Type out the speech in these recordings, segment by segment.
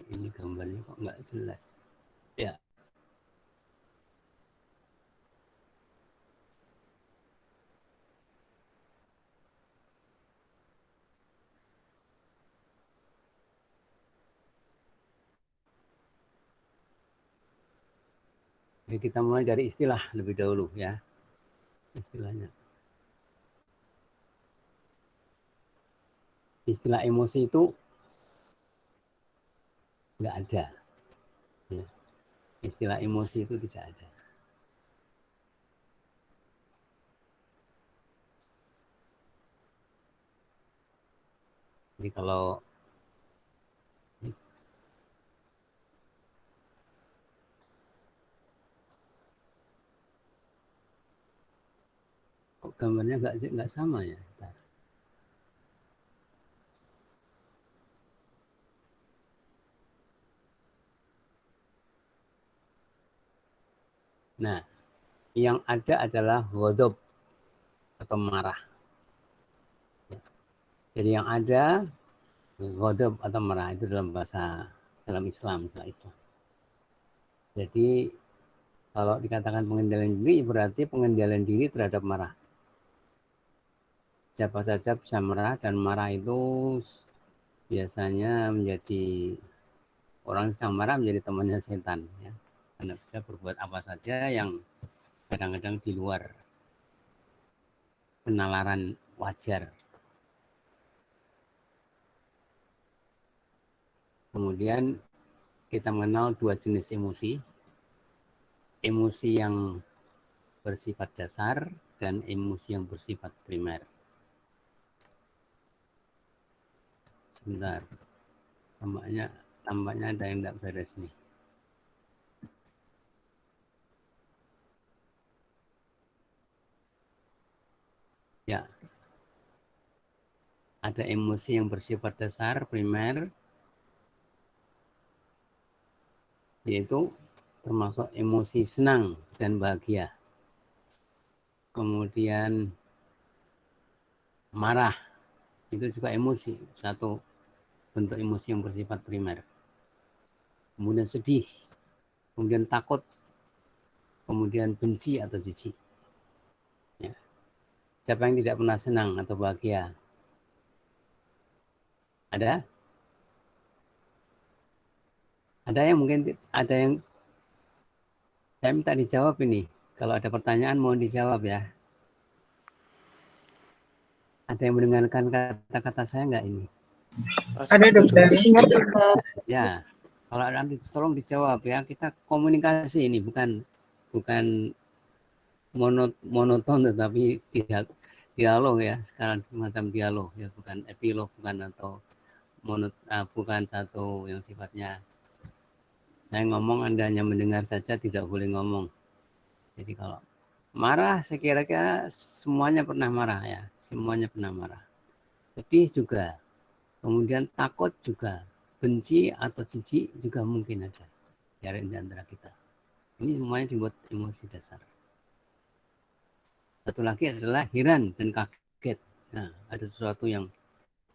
Ini gambarnya kok nggak jelas. Ya. Jadi kita mulai dari istilah lebih dahulu ya. Istilahnya. Istilah emosi itu nggak ada. Ya. Istilah emosi itu tidak ada. Jadi kalau kok gambarnya nggak sama ya. Nah, yang ada adalah ghadab atau marah. Jadi yang ada ghadab atau marah itu dalam bahasa dalam Islam, Islam. Jadi kalau dikatakan pengendalian diri berarti pengendalian diri terhadap marah. Siapa saja bisa marah dan marah itu biasanya menjadi orang sedang marah menjadi temannya setan ya. Karena bisa berbuat apa saja yang kadang-kadang di luar penalaran wajar. Kemudian kita mengenal dua jenis emosi. Emosi yang bersifat dasar dan emosi yang bersifat primer. Sebentar, tampaknya ada yang tidak beres nih. Ya, ada emosi yang bersifat dasar primer, yaitu termasuk emosi senang dan bahagia. Kemudian marah, itu juga emosi, satu bentuk emosi yang bersifat primer. Kemudian sedih, kemudian takut, kemudian benci atau jijik. Ya. Siapa yang tidak pernah senang atau bahagia? Ada? Ada yang mungkin ada yang saya minta dijawab ini. Kalau ada pertanyaan mohon dijawab ya. Ada yang mendengarkan kata-kata saya enggak ini? Ada dokter. Ya, kalau ada nanti tolong dijawab ya. Kita komunikasi ini bukan monoton tetapi dialog ya. Sekarang semacam dialog ya, bukan epilog, bukan atau bukan satu yang sifatnya saya ngomong Anda hanya mendengar saja, tidak boleh ngomong. Jadi kalau marah saya kira semuanya pernah marah ya, semuanya pernah marah. Sedih juga, kemudian takut juga, benci atau jijik juga mungkin ada di antara kita. Ini semuanya dibuat emosi dasar. Satu lagi adalah heran dan kaget. Nah, ada sesuatu yang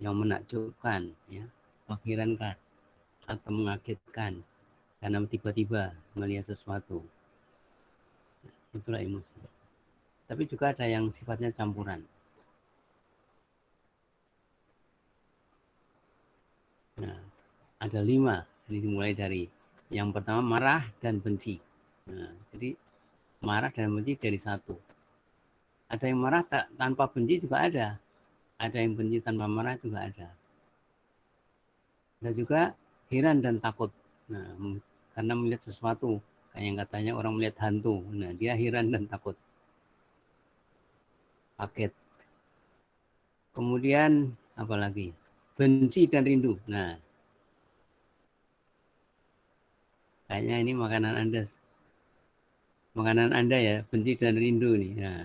menakjubkan, ya, mengherankan atau mengagetkan karena tiba-tiba melihat sesuatu. Itulah emosi. Tapi juga ada yang sifatnya campuran. Nah, ada 5. Jadi dimulai dari yang pertama marah dan benci. Nah, jadi marah dan benci dari satu. Ada yang marah tanpa benci juga ada. Ada yang benci tanpa marah juga ada. Ada juga heran dan takut. Nah, karena melihat sesuatu. Kayak yang katanya orang melihat hantu. Nah, dia heran dan takut. Kaget. Kemudian apa lagi? Benci dan rindu. Nah, kayaknya ini makanan Anda. Makanan Anda ya, benci dan rindu nih. Nah,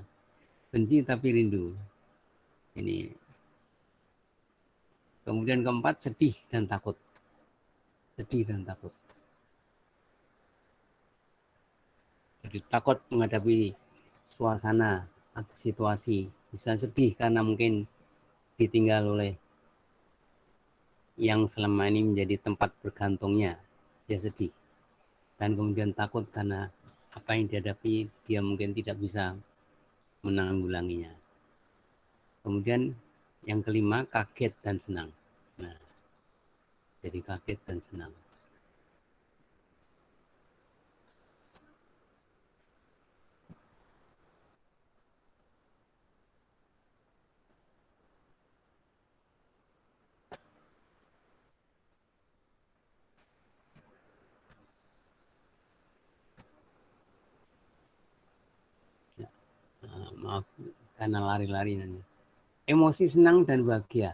benci tapi rindu. Ini. Kemudian keempat, sedih dan takut. Sedih dan takut. Jadi takut menghadapi suasana atau situasi. Bisa sedih karena mungkin ditinggal oleh yang selama ini menjadi tempat bergantungnya, dia sedih. Dan kemudian takut karena apa yang dihadapi, dia mungkin tidak bisa menanggulanginya. Kemudian yang kelima, kaget dan senang. Nah, jadi kaget dan senang. Maaf, karena lari-lari nanti. Emosi senang dan bahagia.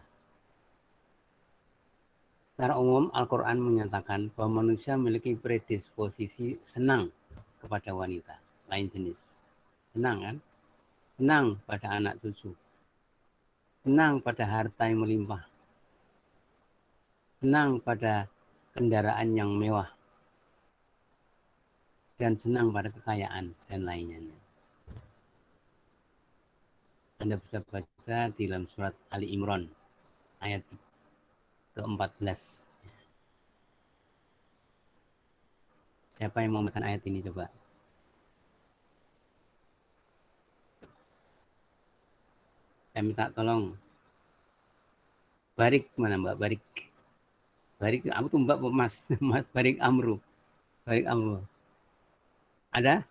Secara umum, Al-Quran menyatakan bahwa manusia memiliki predisposisi senang kepada wanita lain jenis. Senang kan? Senang pada anak cucu. Senang pada harta yang melimpah. Senang pada kendaraan yang mewah. Dan senang pada kekayaan dan lainnya. Anda bisa baca di dalam surat Ali Imran ayat ke-14. Siapa yang mau makan ayat ini coba? Saya minta tolong. Barik mana Mbak? Barik. Barik aku tuh Mbak Mas. Mas Barik Amru. Barik Amru. Ada?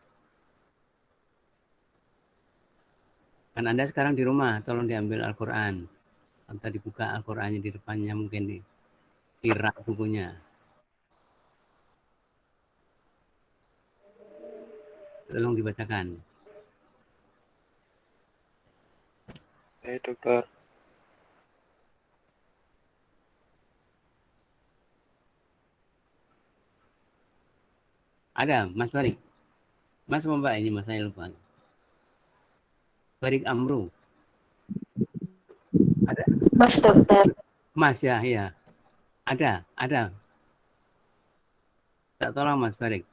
Kan Anda sekarang di rumah, tolong diambil Al-Quran. Atau dibuka Al-Qurannya di depannya, mungkin di rak bukunya. Tolong dibacakan. Dokter. Ada, Mas Barik. Mas Mbak ini, Mas saya lupa. Barik Amru. Ada? Mas dokter. Mas ya, ya. Ada. Tak tolong Mas Barik.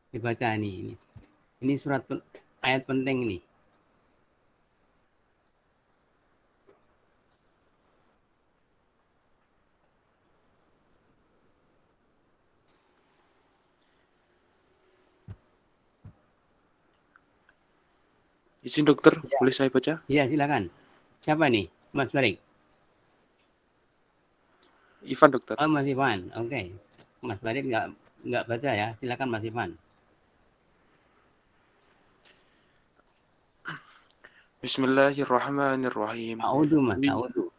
Dibaca ini. Ini surat ayat penting ini. Izin dokter, ya. Boleh saya baca? Iya, silakan. Siapa nih? Mas Barik? Ivan dokter. Oh, Mas Ivan. Oke. Mas Barik nggak baca ya. Silakan Mas Ivan. Bismillahirrahmanirrahim. A'udzu Mas, a'udzu.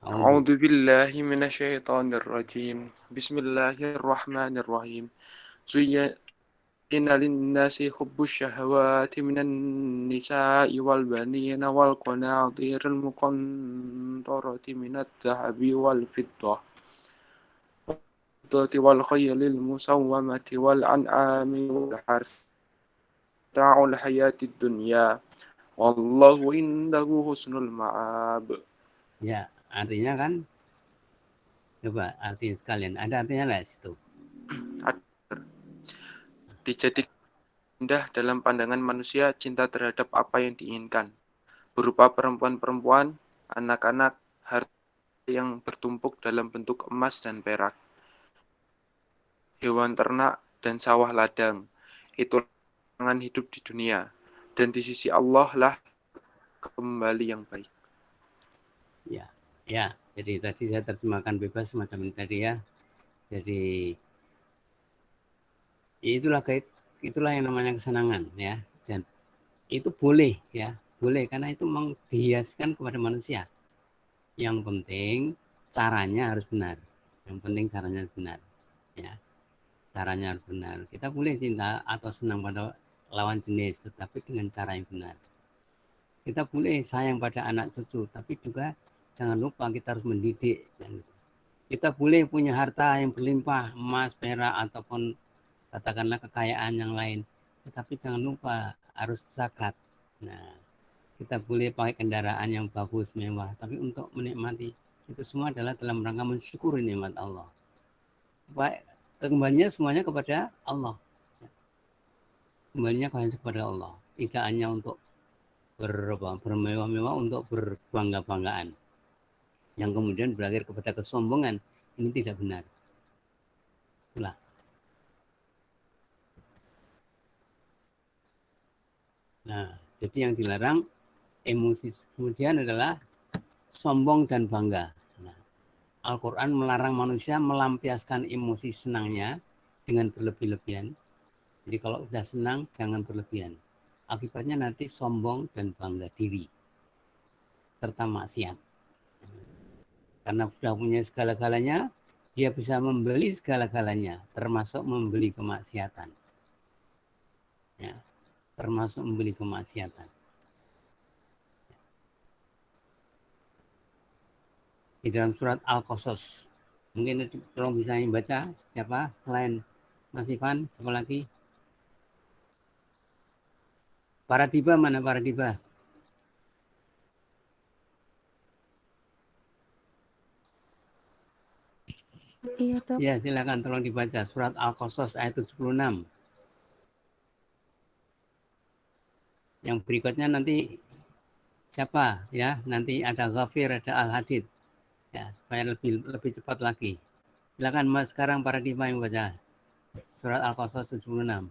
A'udzu billahi minasyaitonir rajim. Bismillahirrahmanirrahim. Zuyyina lin-nasi hubbus syahawati minan nisa'i wal banina wal qanatiril muqantarati minat dhahabi wal fiddah wal khaylil musawwamati wal an'ami wal harth ta'ul hayatid dunya wallahu indahu husnul ma'ab. Ya, artinya kan, coba artinya sekalian. Ada artinya lah situ. Dijadikan indah dalam pandangan manusia cinta terhadap apa yang diinginkan, berupa perempuan-perempuan, anak-anak, harta yang bertumpuk dalam bentuk emas dan perak, hewan ternak dan sawah ladang. Itu pasangan hidup di dunia, dan di sisi Allah lah kembali yang baik. Ya. Jadi tadi saya terjemahkan bebas semacam ini tadi ya. Jadi itulah yang namanya kesenangan ya. Dan itu boleh ya, boleh karena itu menghiaskan kepada manusia. Yang penting caranya harus benar. Ya. Caranya harus benar. Kita boleh cinta atau senang pada lawan jenis, tetapi dengan cara yang benar. Kita boleh sayang pada anak cucu, tapi juga jangan lupa kita harus mendidik. Kita boleh punya harta yang berlimpah, emas, perak, ataupun katakanlah kekayaan yang lain. Tetapi jangan lupa harus zakat. Nah, kita boleh pakai kendaraan yang bagus, mewah. Tapi untuk menikmati, itu semua adalah dalam rangka mensyukuri nikmat Allah. Baik, kembalinya semuanya kepada Allah. Kembalinya kepada Allah. Tidak hanya untuk bermewah-mewah, untuk berbangga-banggaan. yang kemudian berakhir kepada kesombongan, ini tidak benar. Itulah. Nah, jadi yang dilarang emosi kemudian adalah sombong dan bangga. Nah, Al-Quran melarang manusia melampiaskan emosi senangnya dengan berlebih-lebihan. Jadi kalau sudah senang, jangan berlebihan. Akibatnya nanti sombong dan bangga diri, serta maksiat. Karena sudah punya segala-galanya, dia bisa membeli segala-galanya, termasuk membeli kemaksiatan. Ya, termasuk membeli kemaksiatan. Di dalam surat Al-Qasas. Mungkin tolong bisa baca siapa selain Mas Ivan, siapa lagi? Para diba mana para diba? Iya, Dok. Ya, silakan tolong dibaca surat Al-Qasas ayat 76. Yang berikutnya nanti siapa ya? Nanti ada Ghafir, ada Al-Hadid. Ya, supaya lebih cepat lagi. Silakan Mas sekarang para diba yang baca surat Al-Qasas 76.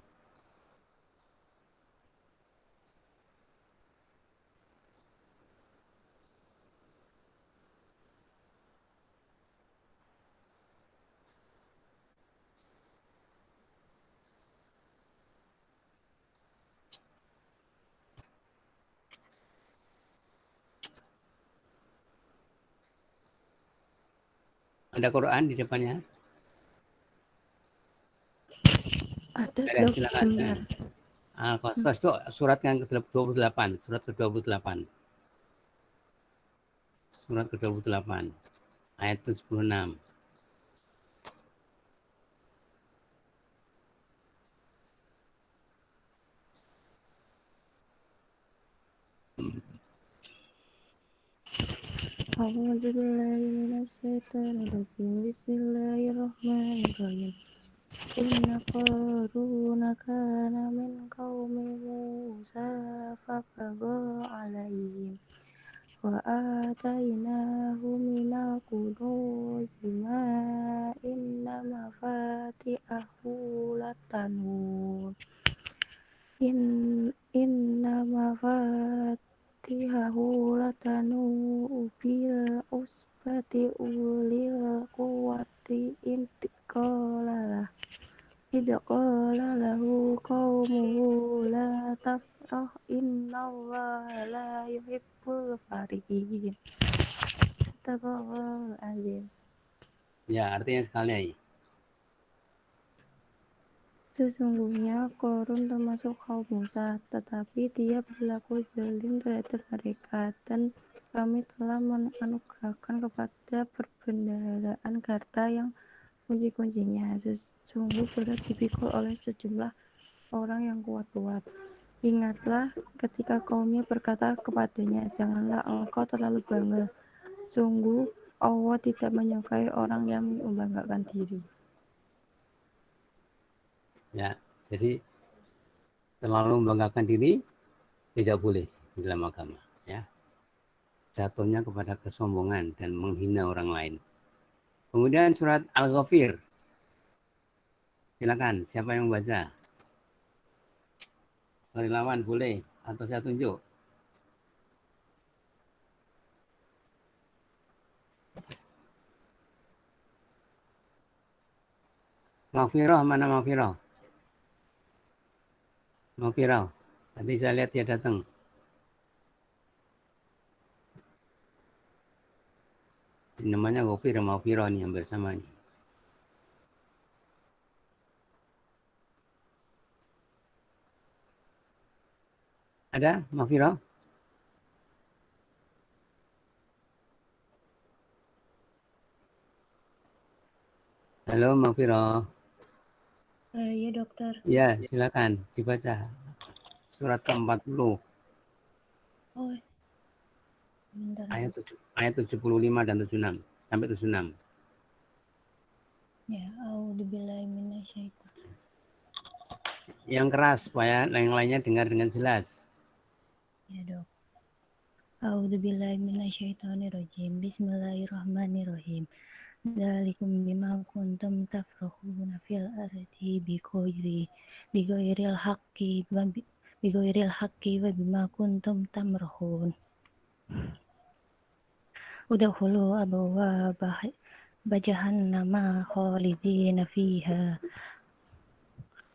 Ada Quran di depannya? Ada, Ya, Dok. silakan. Sebentar. Al-Qasas itu surat yang ke-28, surat ke-28. Surat ke-28 ayat 76. A'udzu billahi minasyaitonir rajim. Bismillahirrahmanirrahim. Inna qaruna kana min qaumi Musa fabagha alaihim wa atainahu minal kunuzi ma inna mafatihahu latanun inna mafatihahu latanu bil usbati ulil quwwati intiqalalah idqala lahu qaumuhu la tafrah innallaha la yuhibbul farihin. Tabawal azim. Ya, artinya sekali. Sesungguhnya Korun termasuk kaum Musa, tetapi dia berlaku zalim terhadap mereka, dan kami telah menganugerahkan kepada perbendaharaan harta yang kunci-kuncinya. Sesungguh berat dipikul oleh sejumlah orang yang kuat-kuat. Ingatlah ketika kaumnya berkata kepadanya, janganlah engkau terlalu bangga. Sungguh Allah tidak menyukai orang yang membanggakan diri. Ya, jadi terlalu membanggakan diri tidak boleh di dalam agama. Ya, jatuhnya kepada kesombongan dan menghina orang lain. Kemudian surat Al-Ghafir. Silakan, siapa yang membaca? Relawan boleh atau saya tunjuk? Maghfirah, mana Maghfirah? Maghfirah. Tadi saya lihat dia datang. Namanya Ghafir, Maghfirah nih yang bersama nih. Ada Maghfirah? Halo Maghfirah. Iya dokter. Ya, silakan dibaca surat ke-40 Oh, bentar. ayat 75 dan 76 sampai 76. Ya, a'udzubillahi minasyaitonir. Yang keras supaya yang lainnya dengar dengan jelas. Ya dok. A'udzubillahi minasyaitonirrajim. Bismillahirrahmanirrahim. Dzalikum bima kuntum tafrahuna fil ardi bighairil haqqi wa bima kuntum tamrahun. Udkhulu abwaaba jahannama khalidina fiha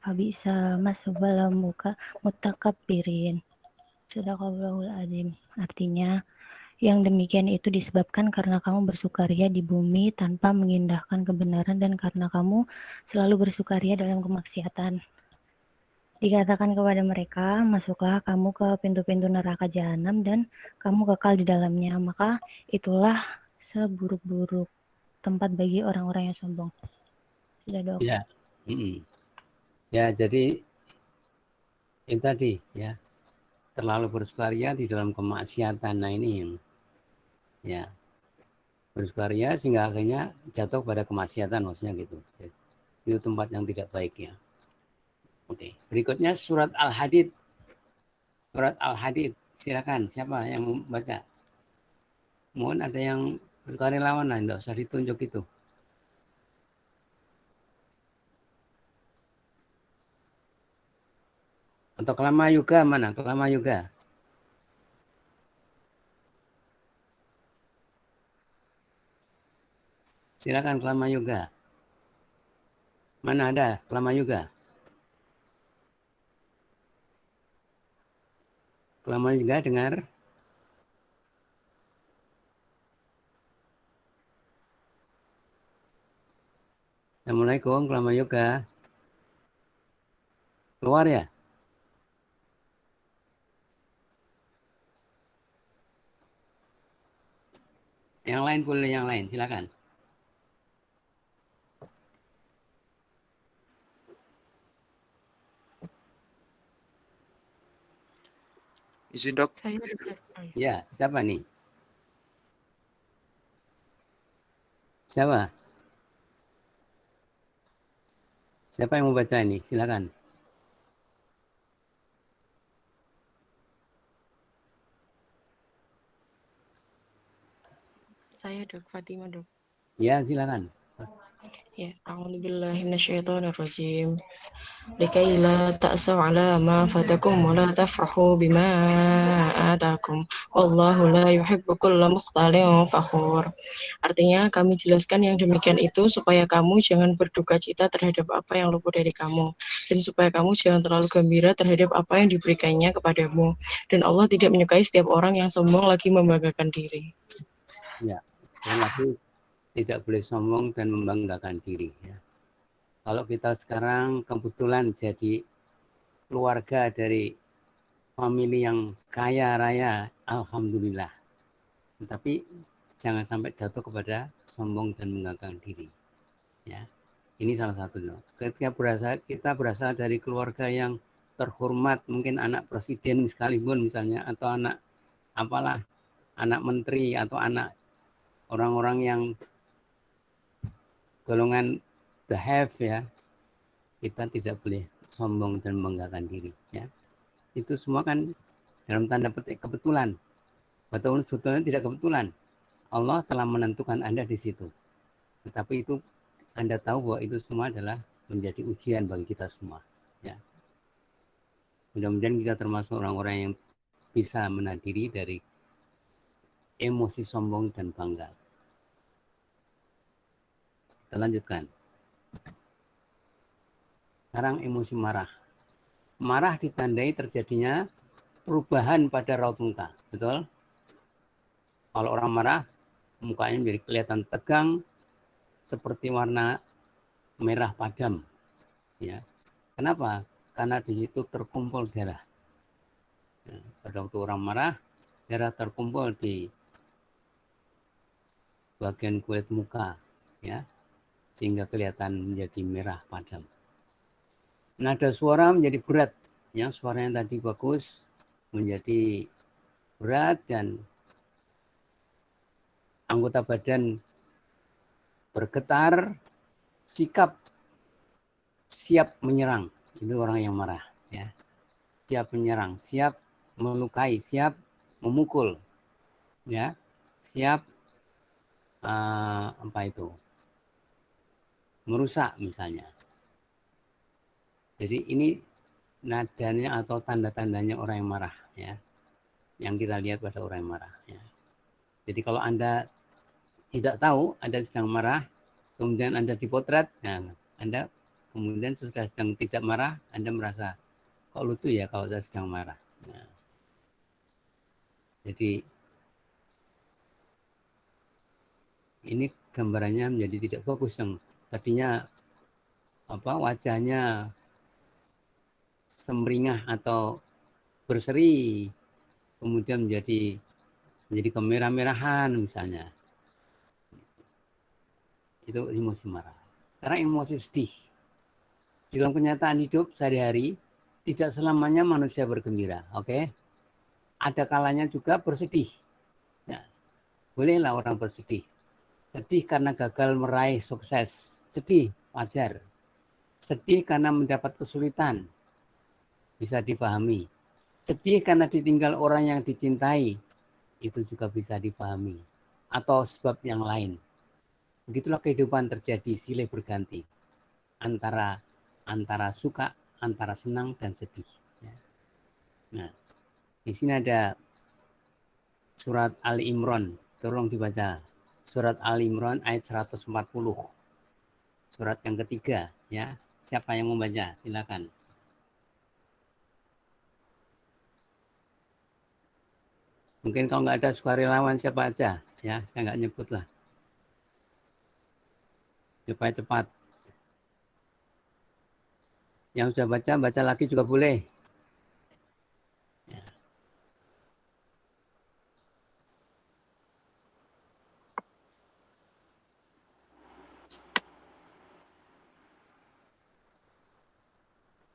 fabisa maswal mutakabbirin. Sadaqallahul azim. Artinya, yang demikian itu disebabkan karena kamu bersukaria di bumi tanpa mengindahkan kebenaran dan karena kamu selalu bersukaria dalam kemaksiatan. Dikatakan kepada mereka, masuklah kamu ke pintu-pintu neraka jahanam dan kamu kekal di dalamnya. Maka itulah seburuk-buruk tempat bagi orang-orang yang sombong. Sudah, Dok? Ya. Ya, jadi ini tadi ya, terlalu bersukaria di dalam kemaksiatan. Nah, ini yang ya bersukaria sehingga akhirnya jatuh pada kemaksiatan, maksudnya gitu. Jadi, itu tempat yang tidak baik ya. Oke, berikutnya surat Al-Hadid. Surat Al-Hadid, silakan siapa yang membaca? Mohon ada yang sukarelawan, lah, tidak usah ditunjuk itu. Atau Kelama Yuga mana? Kelama Yuga. Silakan Kelama Yuga. Mana ada Kelama Yuga? Kelama Yuga dengar? Assalamualaikum Kelama Yuga. Keluar ya? Yang lain boleh, yang lain silakan. Izin dok. Saya Ya, siapa nih? Siapa? Siapa yang mau baca ini? Silakan. Dok, Fatima dok. Ya, silakan. Ya, a'udzubillahi minasyaitonirrajim. Likai la ta'saw ala ma fatakum wa la tafrahu bima atakum. Wallahu la yuhibbu kulla mukhtalin fakhur. Artinya kami jelaskan yang demikian itu supaya kamu jangan berduka cita terhadap apa yang luput dari kamu dan supaya kamu jangan terlalu gembira terhadap apa yang diberikannya kepadamu. Dan Allah tidak menyukai setiap orang yang sombong lagi membanggakan diri. Ya, sekali lagi tidak boleh sombong dan membanggakan diri. Ya. Kalau kita sekarang kebetulan jadi keluarga dari famili yang kaya raya, alhamdulillah. Tetapi jangan sampai jatuh kepada sombong dan membanggakan diri. Ya, ini salah satunya. Ketika kita berasal dari keluarga yang terhormat, mungkin anak presiden sekalipun misalnya, atau anak apalah, anak menteri atau anak orang-orang yang golongan the have ya, kita tidak boleh sombong dan membanggakan diri ya. Itu semua kan dalam tanda petik kebetulan. Betul, sebetulnya tidak kebetulan. Allah telah menentukan Anda di situ. Tetapi itu Anda tahu bahwa itu semua adalah menjadi ujian bagi kita semua ya. Mudah-mudahan kita termasuk orang-orang yang bisa menahan diri dari emosi sombong dan bangga. Kita lanjutkan. Sekarang emosi marah. Marah ditandai terjadinya perubahan pada raut muka. Betul? Kalau orang marah, mukanya menjadi kelihatan tegang, seperti warna merah padam. Ya. Kenapa? Karena di situ terkumpul darah. Ya. Pada waktu orang marah, darah terkumpul di bagian kulit muka. Ya. Sehingga kelihatan menjadi merah padam. Nada suara menjadi berat. Ya, suaranya tadi bagus menjadi berat dan anggota badan bergetar, sikap siap menyerang. Itu orang yang marah. Ya. Siap menyerang, siap melukai, siap memukul. ya, siap apa itu? Merusak misalnya. Jadi ini nadanya atau tanda-tandanya orang yang marah, ya. Yang kita lihat pada orang yang marah, ya. Jadi kalau Anda tidak tahu Anda sedang marah, kemudian Anda dipotret, nah, Anda kemudian sudah sedang tidak marah, Anda merasa kok lucu ya kalau saya sedang marah. Nah, jadi ini gambarannya menjadi tidak fokus, yang tadinya wajahnya semringah atau berseri, kemudian menjadi kemerah-merahan misalnya. Itu emosi marah. Karena emosi sedih. Di dalam kenyataan hidup sehari-hari, tidak selamanya manusia bergembira. Oke? Ada kalanya juga bersedih. Ya, bolehlah orang bersedih. Sedih karena gagal meraih sukses. Sedih, wajar. Sedih karena mendapat kesulitan. Bisa dipahami. Sedih karena ditinggal orang yang dicintai. Itu juga bisa dipahami. Atau sebab yang lain. Begitulah kehidupan terjadi silih berganti. Antara suka, antara senang dan sedih. Nah, di sini ada surat Ali Imran. Tolong dibaca. Surat Ali Imran ayat 140. Surat yang ketiga, ya. Siapa yang mau baca? Silakan. Mungkin kalau nggak ada sukarelawan siapa aja, ya. Saya nggak nyebut lah. Supaya cepat. Yang sudah baca, baca lagi juga boleh. Ya.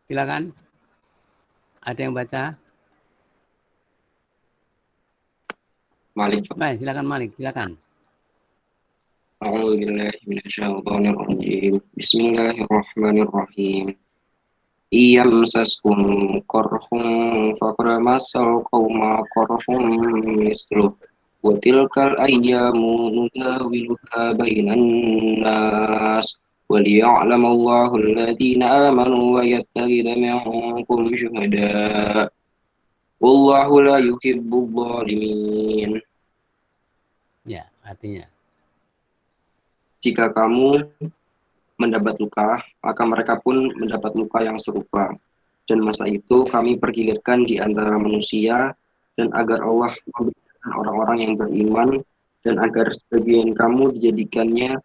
Silakan. Ada yang baca? Malik. Baik, silakan Malik, silakan. A'udzubillahi minasyaitonirrajim. Bismillahirrahmanirrahim. Iyamsaskum qarhum faqad masal qauma qarhum misluh. Wa tilkal ayyamu nudawiluha bainan nas. Wa liya'lamallahu alladhina amanu wa yattakhidha minkum syuhada. Wallahu la yuhibbul zalimin. Ya, artinya. Jika kamu mendapat luka, maka mereka pun mendapat luka yang serupa. Dan masa itu kami pergilirkan di antara manusia, dan agar Allah memberikan orang-orang yang beriman, dan agar sebagian kamu dijadikannya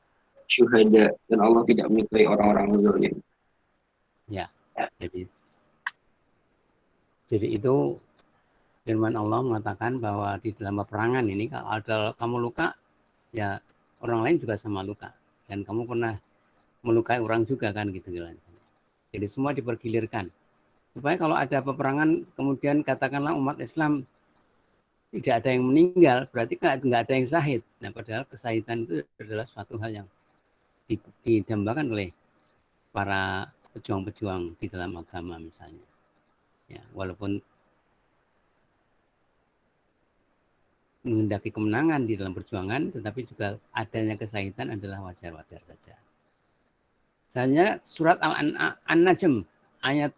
syuhada, dan Allah tidak menyukai orang-orang zalim. Ya, jadi itu firman Allah mengatakan bahwa di dalam peperangan ini kalau ada kamu luka, ya orang lain juga sama luka, dan kamu pernah melukai orang juga kan gitu. Jadi semua dipergilirkan supaya kalau ada peperangan kemudian katakanlah umat Islam tidak ada yang meninggal, berarti nggak ada yang syahid. Nah, padahal kesahidan itu adalah suatu hal yang didambakan oleh para pejuang-pejuang di dalam agama misalnya. Ya, walaupun menghendaki kemenangan di dalam perjuangan, tetapi juga adanya kesahidan adalah wajar-wajar saja. Misalnya surat An-Najm ayat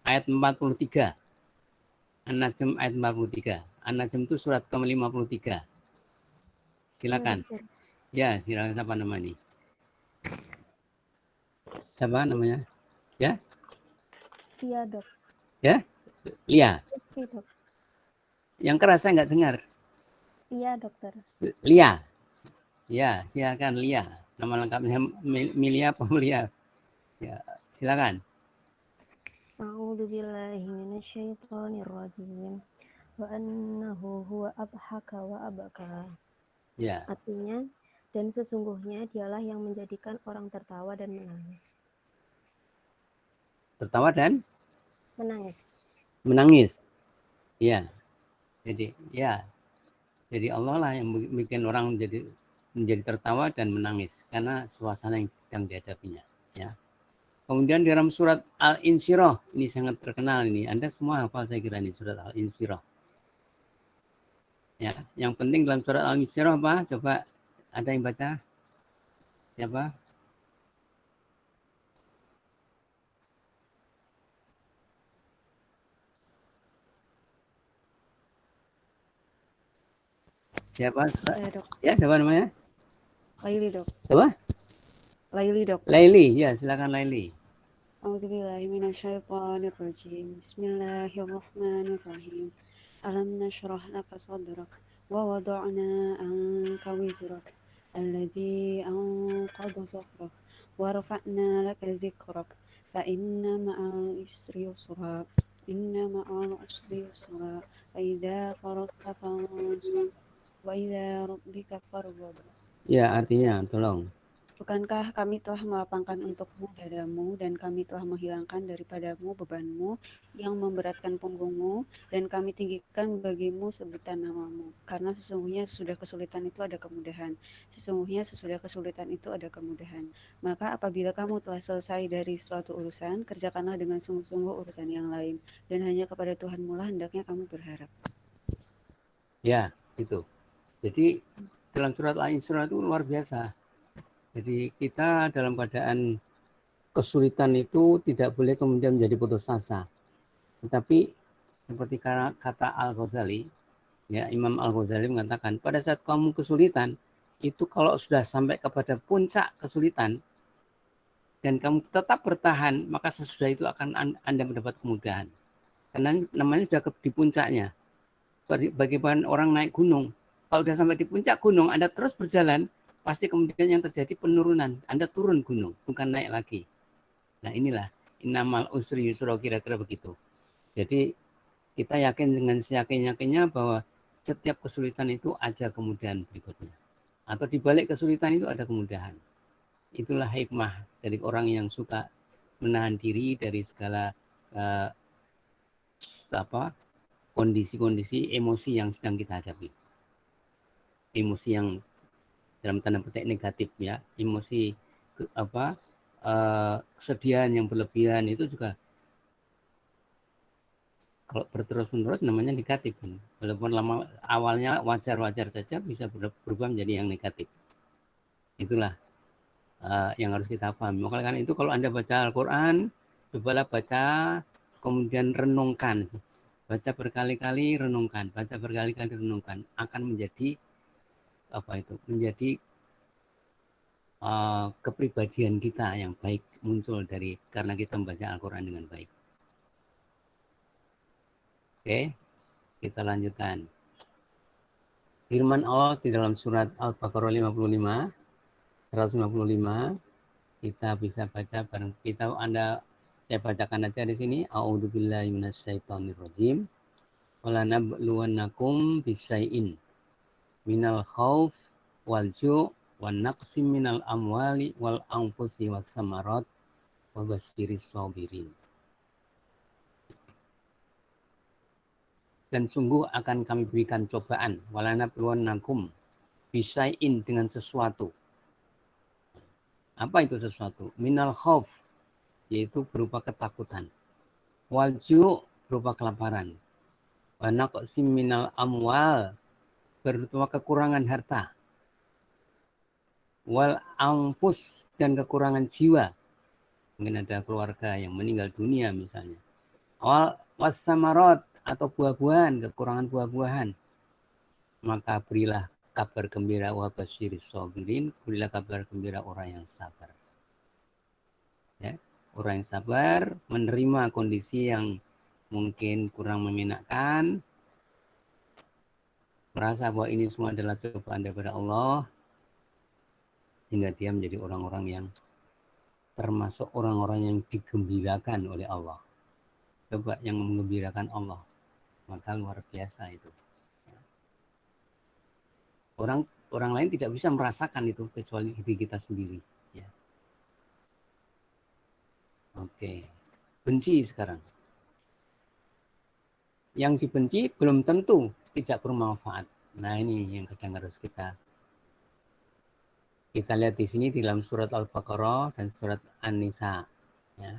43. An-Najm ayat 43. An-Najm itu surat ke-53. Silakan. Ya, silakan, siapa nama ini? Siapa namanya? Ya? Iya, Dok. Ya? Lia. Iya, Dok. Yang keras saya nggak dengar. Iya, Dokter. Lia. Ya, silakan Lia. Nama lengkapnya Milia apa Lia? Ya, silakan. A'udzubillahi minasyaitonirrajim. Wa annahu huwa abhaka wa abaka. Ya. Artinya, dan sesungguhnya dialah yang menjadikan orang tertawa dan menangis. Tertawa dan Menangis. menangis. Ya. Jadi Allah lah yang bikin orang menjadi tertawa dan menangis karena suasana yang sedang dihadapinya, ya. Kemudian di dalam surat Al-Insyirah, ini sangat terkenal ini. Anda semua hafal saya kira ini surat Al-Insyirah. Ya, yang penting dalam surat Al-Isra apa? Coba ada yang baca? Siapa? Siapa? Saya dok, Ya, siapa namanya? Laili dok, Siapa? Laili dok. Laili. Ya, silakan Laili. A'udzubillahi minasyaitonirrajim. Bismillahirrahmanirrahim. Alam nashrah laka sadrak wa wada'na anka wizrak alladhi anqadha dhahrak wa rafa'na laka dhikrak fa inna ma'al usri yusra inna ma'al usri yusra fa idza faragta fansab wa idza rabbika farghab. Ya, artinya tolong. Bukankah kami telah melapangkan untukmu dadamu dan kami telah menghilangkan daripadamu bebanmu yang memberatkan punggungmu dan kami tinggikan bagimu sebutan namamu. Karena sesungguhnya sesudah kesulitan itu ada kemudahan. Sesungguhnya sesudah kesulitan itu ada kemudahan. Maka apabila kamu telah selesai dari suatu urusan, kerjakanlah dengan sungguh-sungguh urusan yang lain. Dan hanya kepada Tuhanmu lah hendaknya kamu berharap. Ya, itu. Jadi dalam surat Al-Isra itu luar biasa. Jadi kita dalam keadaan kesulitan itu tidak boleh kemudian menjadi putus asa. Tetapi seperti kata Al-Ghazali, ya Imam Al-Ghazali mengatakan pada saat kamu kesulitan itu kalau sudah sampai kepada puncak kesulitan dan kamu tetap bertahan, maka sesudah itu akan Anda mendapat kemudahan. Karena namanya sudah di puncaknya. Bagaimana orang naik gunung, kalau sudah sampai di puncak gunung, Anda terus berjalan, pasti kemudian yang terjadi penurunan. Anda turun gunung, bukan naik lagi. Nah inilah, innamal usri yusra, kira-kira begitu. Jadi kita yakin dengan seyakin-yakinnya bahwa setiap kesulitan itu ada kemudahan berikutnya. Atau di balik kesulitan itu ada kemudahan. Itulah hikmah dari orang yang suka menahan diri dari segala kondisi-kondisi emosi yang sedang kita hadapi. Emosi yang dalam tanda petik negatif ya, emosi kesedihan yang berlebihan itu juga kalau berterus-menerus namanya negatif. Walaupun lama awalnya wajar-wajar saja bisa berubah menjadi yang negatif. Itulah yang harus kita pahami. Maka karena itu kalau Anda baca Al-Quran, cobalah baca kemudian renungkan. Baca berkali-kali renungkan, baca berkali-kali renungkan akan menjadi menjadi kepribadian kita yang baik muncul dari karena kita membaca Al-Quran dengan baik. Oke, kita lanjutkan. Firman Allah di dalam surat Al-Baqarah 155, kita bisa baca bareng kita. Saya bacakan aja di sini. A'udzubillahi minasyaitonirrajim. Wala nabluwannakum bisyai'in minal khauf wal ju' wan naqsim minal amwali wal anfusi was samarat wa basyiris sabirin. Dan sungguh akan kami berikan cobaan, wala nabluwannakum bisyai'in, dengan sesuatu. Apa itu sesuatu? Minal khauf, yaitu berupa ketakutan. Wal ju' berupa kelaparan. Wa naqsim minal amwal, berupa kekurangan harta. Wal anfus, dan kekurangan jiwa. Mungkin ada keluarga yang meninggal dunia misalnya. Wal wassamarat, atau buah-buahan, kekurangan buah-buahan. Maka berilah kabar gembira wa basyiris sabirin, berilah kabar gembira orang yang sabar. Ya, orang yang sabar menerima kondisi yang mungkin kurang menyenangkan, merasa bahwa ini semua adalah cobaan daripada Allah, hingga dia menjadi orang-orang yang termasuk orang-orang yang digembirakan oleh Allah. Coba yang menggembirakan Allah, maka luar biasa itu. Orang lain tidak bisa merasakan itu kecuali diri kita sendiri. Ya. Oke, benci sekarang. Yang dibenci belum tentu tidak bermanfaat. Nah ini yang kadang harus kita lihat di sini di dalam surat Al-Baqarah dan surat An-Nisa. Ya.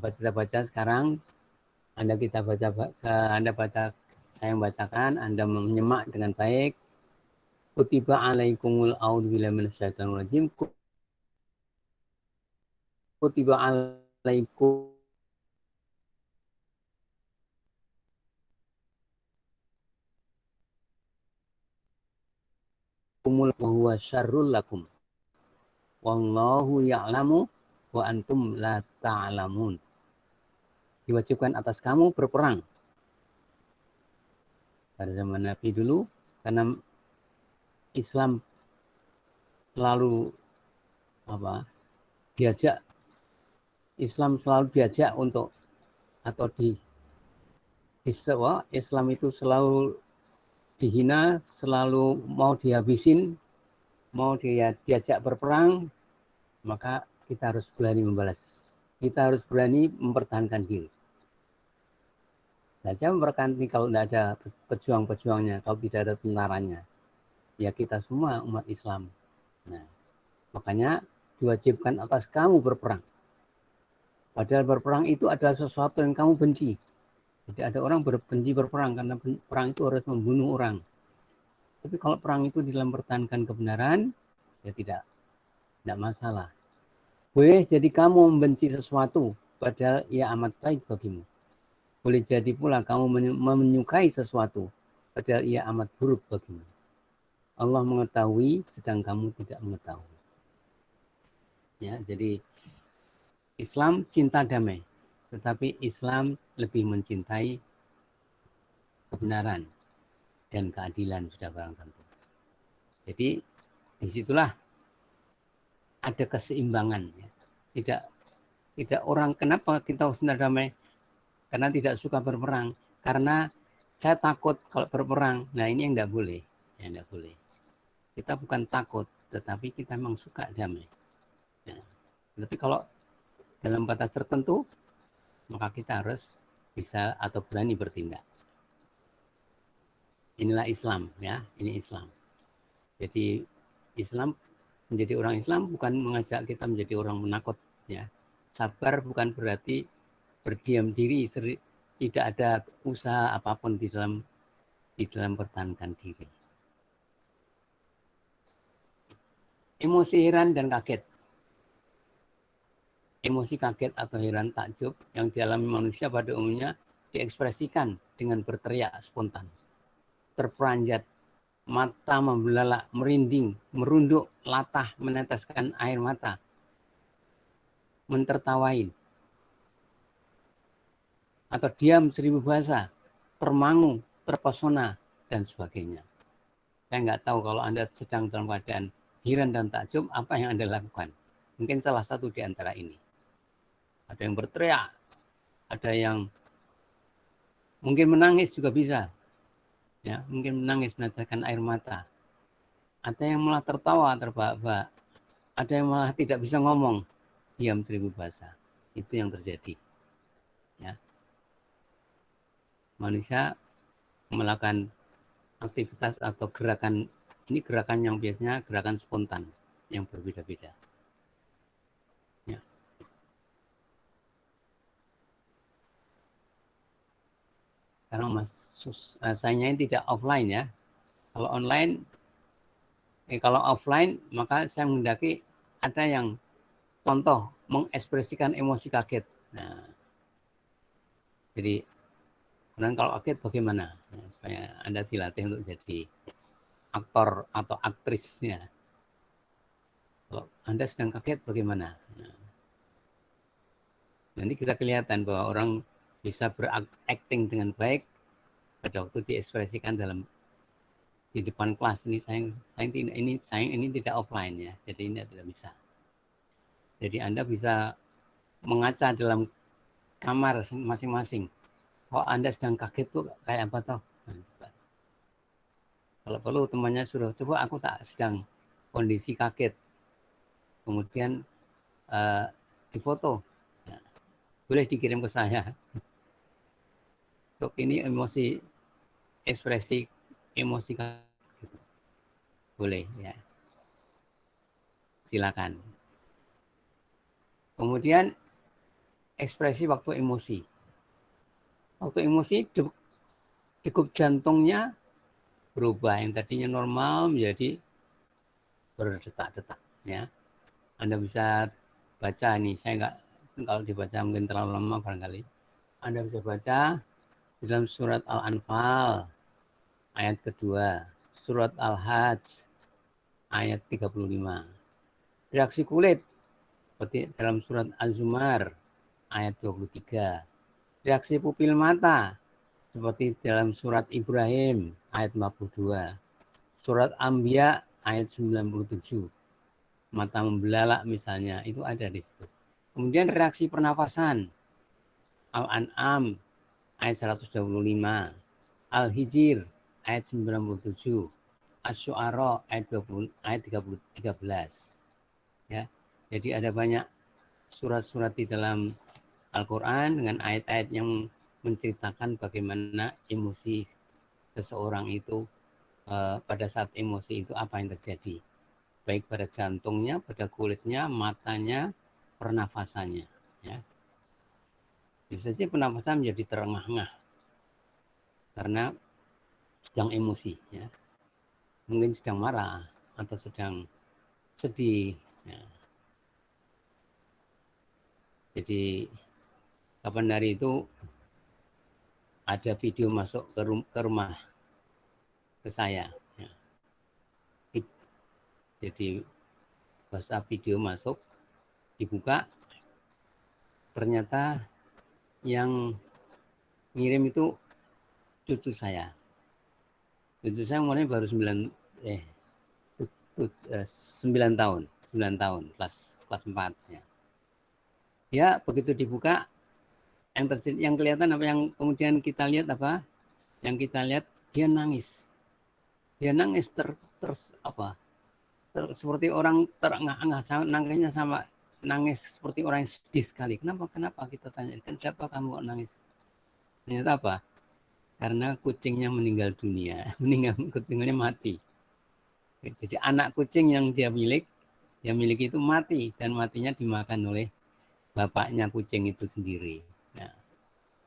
Dapat kita baca sekarang, Anda baca, saya yang bacakan, Anda menyimak dengan baik. Kutiba alaikumul a'udzubillahi minasyaitonir rajim. Kutiba alaikum kumul wa huwa syarrul lakum. Wallahu ya'lamu wa antum la ta'lamun. Diwajibkan atas kamu berperang. Pada zaman Nabi dulu, karena Islam selalu Islam selalu diajak untuk atau Islam itu selalu dihina, selalu mau dihabisin, mau diajak berperang, maka kita harus berani membalas. Kita harus berani mempertahankan diri. Saja mempertahankan kalau tidak ada pejuang-pejuangnya, kalau tidak ada tentaranya, ya kita semua umat Islam. Nah, makanya diwajibkan atas kamu berperang. Padahal berperang itu adalah sesuatu yang kamu benci. Jadi ada orang benci berperang karena perang itu harus membunuh orang. Tapi kalau perang itu dalam mempertahankan kebenaran, ya tidak masalah. Boleh jadi kamu membenci sesuatu, padahal ia amat baik bagimu. Boleh jadi pula kamu menyukai sesuatu, padahal ia amat buruk bagimu. Allah mengetahui, sedang kamu tidak mengetahui. Ya, jadi Islam cinta damai, tetapi Islam lebih mencintai kebenaran dan keadilan, sudah barang tentu. Jadi disitulah ada keseimbangan. Ya. Tidak orang, kenapa kita cinta damai? Karena tidak suka berperang. Karena saya takut kalau berperang. Nah ini yang tidak boleh. Ya, tidak boleh. Kita bukan takut, tetapi kita memang suka damai. Ya. Tapi kalau dalam batas tertentu, maka kita harus bisa atau berani bertindak. Inilah Islam, ya. Ini Islam. Jadi Islam, menjadi orang Islam bukan mengajak kita menjadi orang menakut, ya. Sabar bukan berarti berdiam diri, tidak ada usaha apapun di dalam pertahankan diri. Emosi heran dan kaget. Emosi kaget atau heran takjub yang dialami manusia pada umumnya diekspresikan dengan berteriak spontan, terperanjat, mata membelalak, merinding, merunduk, latah, meneteskan air mata, mentertawain, atau diam 1000 bahasa, termangu, terpesona, dan sebagainya. Saya nggak tahu kalau Anda sedang dalam keadaan heran dan takjub, apa yang Anda lakukan. Mungkin salah satu di antara ini. Ada yang berteriak, ada yang mungkin menangis juga bisa. Ya, mungkin menangis, meneteskan air mata. Ada yang malah tertawa, terbahak-bahak. Ada yang malah tidak bisa ngomong, diam 1000 bahasa. Itu yang terjadi. Ya. Manusia melakukan aktivitas atau gerakan, ini gerakan yang biasanya gerakan spontan, yang berbeda-beda. Ya. Karena sayangnya ini tidak offline ya. Kalau online, kalau offline, maka saya menghendaki ada yang contoh mengekspresikan emosi kaget. Nah, jadi kalau kaget bagaimana? Nah, supaya Anda dilatih untuk jadi aktor atau aktrisnya. Kalau Anda sedang kaget bagaimana? Nah, nanti kita kelihatan bahwa orang bisa berakting dengan baik pada waktu diekspresikan di depan kelas. Ini ini tidak offline ya, jadi ini tidak bisa. Jadi Anda bisa mengaca dalam kamar masing-masing. Kalau Anda sedang kaget tuh kayak apa toh? Nah, kalau perlu temannya suruh, coba aku tak sedang kondisi kaget. Kemudian difoto. Nah, boleh dikirim ke saya. Untuk ini emosi, ekspresi emosi kaget. Boleh ya. Silakan. Kemudian ekspresi waktu emosi. Waktu emosi degup jantungnya berubah, yang tadinya normal menjadi berdetak-detak. Ya, Anda bisa baca nih, saya nggak, kalau dibaca mungkin terlalu lama barangkali. Anda bisa baca dalam surat Al-Anfal ayat kedua, surat Al-Hajj ayat 35. Reaksi kulit seperti dalam surat Az-Zumar ayat 23. Reaksi pupil mata seperti dalam surat Ibrahim ayat 42. Surat Anbiya ayat 97. Mata membelalak misalnya, itu ada di situ. Kemudian reaksi pernafasan Al-An'am ayat 125. Al-Hijr ayat 97. Asy-Syu'ara ayat 13. Ya. Jadi ada banyak surat-surat di dalam Al-Quran dengan ayat-ayat yang menceritakan bagaimana emosi seseorang itu pada saat emosi itu apa yang terjadi. Baik pada jantungnya, pada kulitnya, matanya, pernafasannya. Ya. Bisa saja pernafasan menjadi terengah-engah karena sedang emosi. Ya. Mungkin sedang marah atau sedang sedih. Ya. Jadi kapan hari itu ada video masuk ke rumah ke saya. Ya. Jadi WhatsApp video masuk, dibuka, ternyata yang ngirim itu cucu saya. Cucu saya umurnya baru 9 tahun, kelas 4 ya. Ya, begitu dibuka yang kelihatan apa, yang kemudian kita lihat apa? Yang kita lihat dia nangis. Dia nangis seperti orang terengah-engah, nangisnya sama nangis seperti orang yang sedih sekali. Kenapa kita tanya, kenapa kamu kok nangis? Ternyata apa? Karena kucingnya meninggal dunia, kucingnya mati. Jadi anak kucing yang dia miliki itu mati, dan matinya dimakan oleh bapaknya kucing itu sendiri. Nah,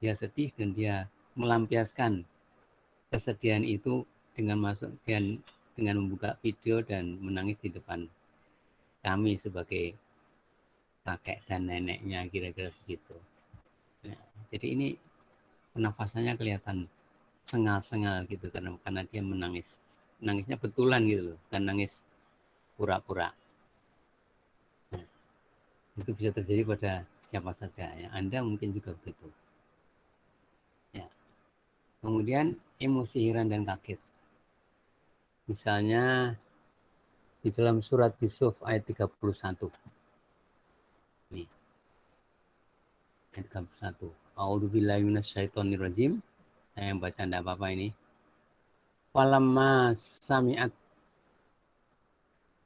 dia sedih dan dia melampiaskan kesedihan itu dengan membuka video dan menangis di depan kami sebagai kakek dan neneknya, kira-kira begitu. Nah, jadi ini pernafasannya kelihatan sengal-sengal gitu karena dia nangisnya betulan gitu loh, bukan nangis pura-pura. Nah, itu bisa terjadi pada siapa saja ya. Anda mungkin juga begitu. Ya. Kemudian emosi heran dan kaget. Misalnya di dalam surat Yusuf ayat 31. Nih. Ayat 31. A'udzubillahi minasyaitonirrajim. Saya yang baca enggak apa-apa ini. Falamma sami'at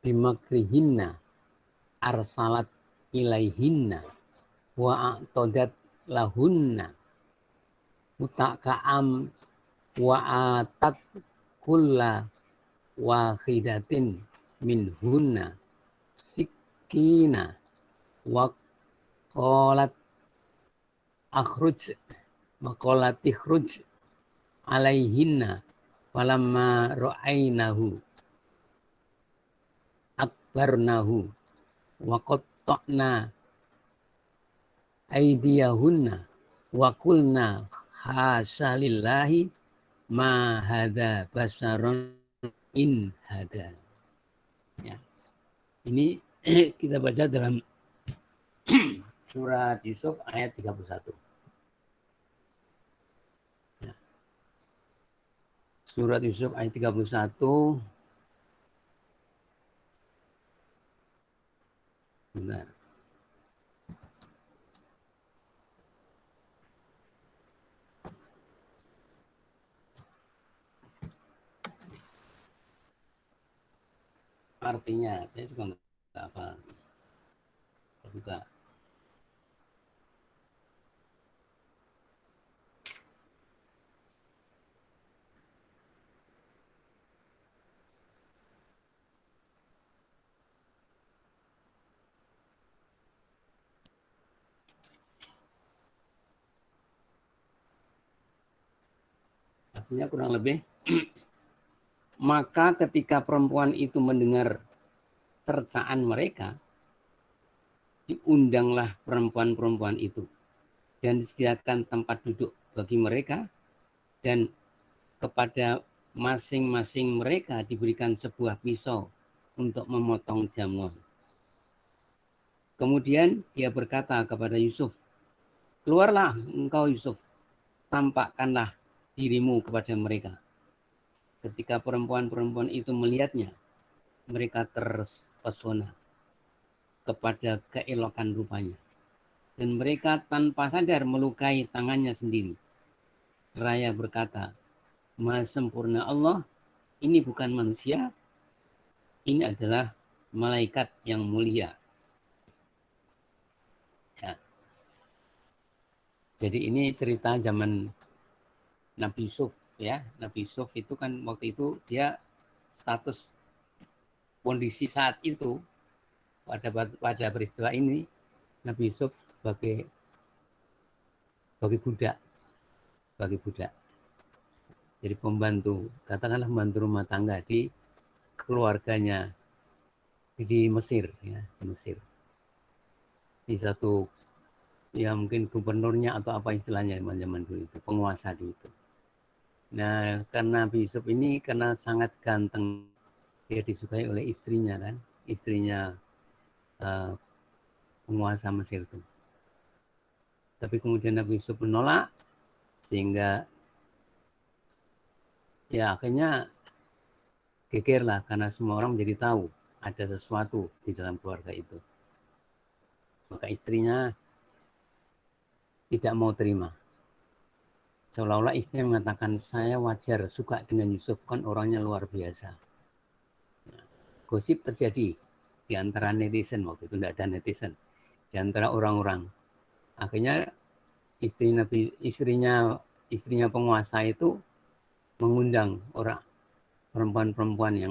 bimakrihinna arsalat ilaihinna wa a'tadat lahunna mutaka'am wa atat kulla wahidatin minhunna sikina wa qalat akhruj maqalat ikhruj alaihinna falamma ra'ainahu akbarnahu wa qatta'na aydiyahunna wa qulna hasya lillahi ma hadza basarun in hada. Ya. Ini kita baca dalam surat Yusuf ayat 31. Ya. Surat Yusuf ayat 31. Benar. Artinya saya juga nggak apa juga. Artinya kurang lebih, maka ketika perempuan itu mendengar cercaan mereka, diundanglah perempuan-perempuan itu dan disediakan tempat duduk bagi mereka, dan kepada masing-masing mereka diberikan sebuah pisau untuk memotong jamuan. Kemudian dia berkata kepada Yusuf, keluarlah engkau Yusuf, tampakkanlah dirimu kepada mereka. Ketika perempuan-perempuan itu melihatnya, mereka terpesona kepada keelokan rupanya. Dan mereka tanpa sadar melukai tangannya sendiri. Seraya berkata, Maha sempurna Allah, ini bukan manusia, ini adalah malaikat yang mulia. Ya. Jadi ini cerita zaman Nabi Yusuf, ya. Nabi Yusuf itu kan waktu itu dia status kondisi saat itu pada peristiwa ini Nabi Yusuf sebagai budak. Jadi pembantu, katakanlah pembantu rumah tangga di keluarganya di Mesir, ya, di Mesir. Di satu, ya mungkin gubernurnya atau apa istilahnya zaman dulu itu, penguasa di itu. Nah, karena Nabi Yusuf ini karena sangat ganteng, dia disukai oleh istrinya kan, istrinya penguasa Mesir itu. Tapi kemudian Nabi Yusuf menolak, sehingga ya akhirnya gegerlah karena semua orang menjadi tahu ada sesuatu di dalam keluarga itu. Maka istrinya tidak mau terima. Seolah-olah istrinya mengatakan, saya wajar suka dengan Yusuf, kan orangnya luar biasa. Nah, gosip terjadi di antara netizen, waktu itu tidak ada netizen, di antara orang-orang. Akhirnya istrinya penguasa itu mengundang orang perempuan-perempuan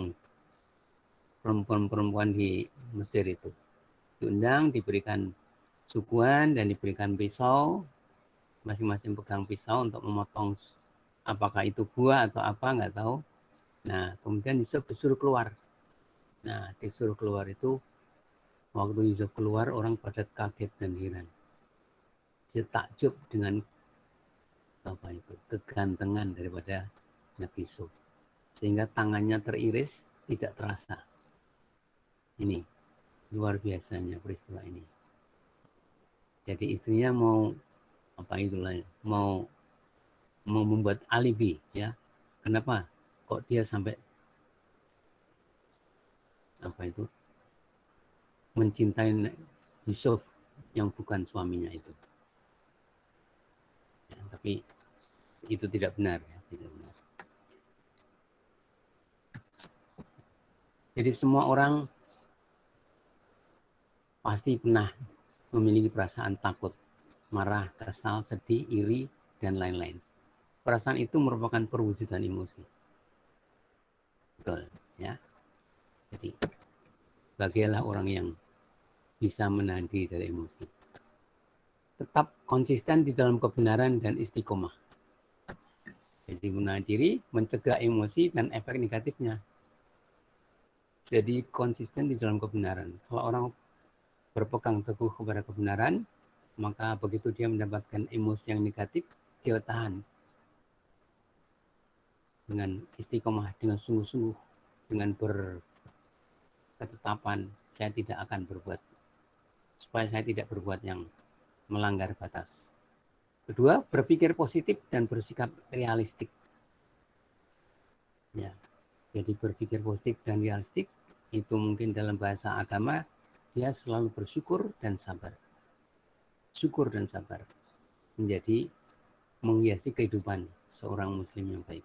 di Mesir itu. Diundang, diberikan suguhan dan diberikan pisau, masing-masing pegang pisau untuk memotong, apakah itu buah atau apa, nggak tahu. Nah, kemudian Yusuf disuruh keluar. Nah, disuruh keluar itu, waktu Yusuf keluar, orang pada kaget dan heran. Dia takjub dengan apa itu, kegantengan daripada Nabi Yusuf. Sehingga tangannya teriris, tidak terasa. Ini luar biasanya peristiwa ini. Jadi istrinya mau membuat alibi, ya. Kenapa kok dia sampai mencintai Yusuf yang bukan suaminya itu. Ya, tapi itu tidak benar, ya. Tidak benar. Jadi semua orang pasti pernah memiliki perasaan takut, marah, kesal, sedih, iri, dan lain-lain. Perasaan itu merupakan perwujudan emosi. Betul, ya. Jadi, bagilah orang yang bisa menahan diri dari emosi. Tetap konsisten di dalam kebenaran dan istiqomah. Jadi menahan diri, mencegah emosi dan efek negatifnya. Jadi konsisten di dalam kebenaran. Kalau orang berpegang teguh kepada kebenaran, maka begitu dia mendapatkan emosi yang negatif, dia tahan. Dengan istiqomah, dengan sungguh-sungguh, dengan berketetapan, saya tidak akan berbuat. Supaya saya tidak berbuat yang melanggar batas. Kedua, berpikir positif dan bersikap realistik. Ya. Jadi berpikir positif dan realistik, itu mungkin dalam bahasa agama, dia selalu bersyukur dan sabar. Syukur dan sabar menjadi menghiasi kehidupan seorang muslim yang baik.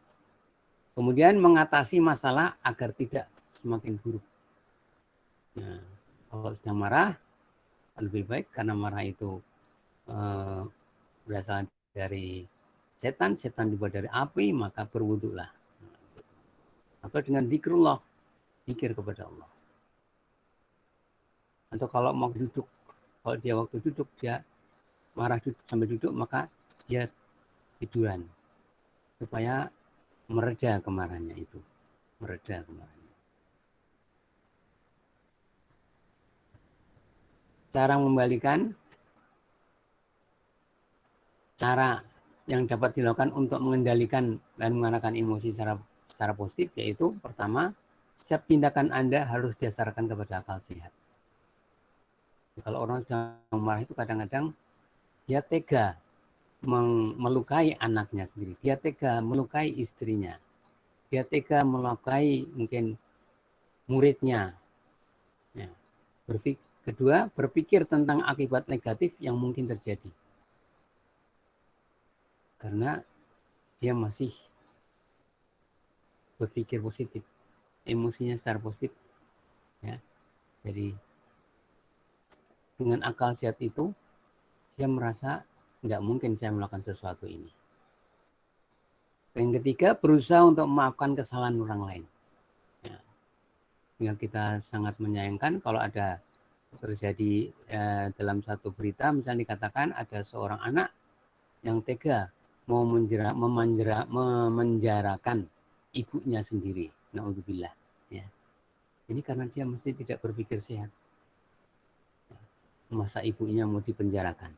Kemudian mengatasi masalah agar tidak semakin buruk. Nah, kalau sedang marah, lebih baik karena marah itu berasal dari setan dibuat dari api, maka berwudulah. Atau dengan zikrullah, zikir kepada Allah. Atau kalau mau duduk, kalau dia waktu duduk, dia marah sampai duduk, maka dia tiduran. Supaya mereda kemarahannya itu, mereda kemarahannya. Cara membalikan, cara yang dapat dilakukan untuk mengendalikan dan mengarahkan emosi secara positif, yaitu pertama, setiap tindakan Anda harus didasarkan kepada akal sehat. Kalau orang sedang marah itu kadang-kadang dia tega melukai anaknya sendiri, dia tega melukai istrinya, dia tega melukai mungkin muridnya. Ya. Kedua, berpikir tentang akibat negatif yang mungkin terjadi. Karena dia masih berpikir positif, emosinya secara positif. Ya. Jadi dengan akal sehat itu, dia merasa nggak mungkin saya melakukan sesuatu ini. Yang ketiga, berusaha untuk memaafkan kesalahan orang lain. Ya. Sehingga kita sangat menyayangkan kalau ada terjadi dalam satu berita, misalnya dikatakan ada seorang anak yang tega mau memenjarakan ibunya sendiri. Naudzubillah. Ya. Ini karena dia mesti tidak berpikir sehat. Masa ibunya mau dipenjarakan?